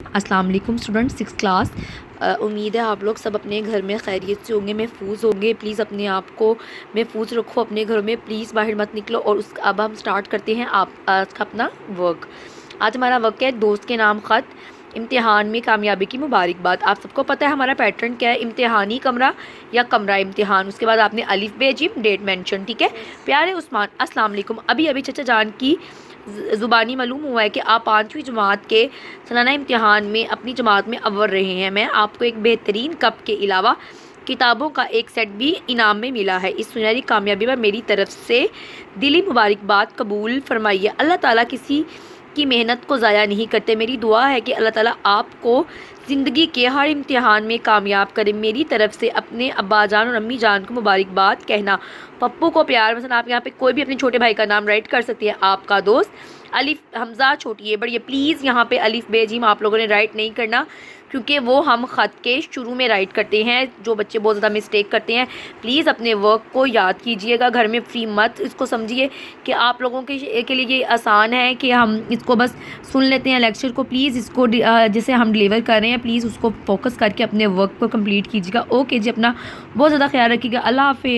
السلام علیکم student 6 class. امید ہے آپ لوگ سب اپنے گھر میں خیریت سے ہوں گے, محفوظ ہوں گے. پلیز اپنے آپ کو محفوظ رکھو اپنے گھروں میں, پلیز باہر مت نکلو. اور اب ہم سٹارٹ کرتے ہیں آج کا اپنا ورک. آج ہمارا ورک ہے دوست کے نام خط, امتحان میں کامیابی کی مبارکباد. آپ سب کو پتہ ہے ہمارا پیٹرن کیا ہے, امتحانی کمرہ یا کمرہ امتحان. اس کے بعد آپ نے الف بے جیم ڈیٹ مینشن. ٹھیک ہے پیارے عثمان, السلام علیکم. ابھی چچا جان کی زبانی معلوم ہوا ہے کہ آپ 5ویں جماعت کے سالانہ امتحان میں اپنی جماعت میں اول رہے ہیں. میں آپ کو ایک بہترین کپ کے علاوہ کتابوں کا ایک سیٹ بھی انعام میں ملا ہے. اس سنہری کامیابی پر میری طرف سے دلی مبارکباد قبول فرمائیے. اللہ تعالیٰ کسی کی محنت کو ضائع نہیں کرتے. میری دعا ہے کہ اللہ تعالیٰ آپ کو زندگی کے ہر امتحان میں کامیاب کرے. میری طرف سے اپنے ابا جان اور امی جان کو مبارکباد کہنا. پپو کو پیار. مثلا آپ یہاں پہ کوئی بھی اپنے چھوٹے بھائی کا نام رائٹ کر سکتی ہے. آپ کا دوست الف حمزہ چھوٹی ہے بڑی ہے. پلیز یہاں پہ الف بے جیم آپ لوگوں نے رائٹ نہیں کرنا, کیونکہ وہ ہم خط کے شروع میں رائٹ کرتے ہیں. جو بچے بہت زیادہ مسٹیک کرتے ہیں, پلیز اپنے ورک کو یاد کیجئے گا, گھر میں فری مت اس کو سمجھیے کہ آپ لوگوں کے لیے یہ آسان ہے کہ ہم اس کو بس سن لیتے ہیں لیکچر کو. پلیز اس کو جسے ہم ڈلیور کر رہے ہیں, پلیز اس کو فوکس کر کے اپنے ورک کو کمپلیٹ کیجیے گا. اوکے جی, اپنا بہت زیادہ خیال رکھیے گا. اللہ حافظ.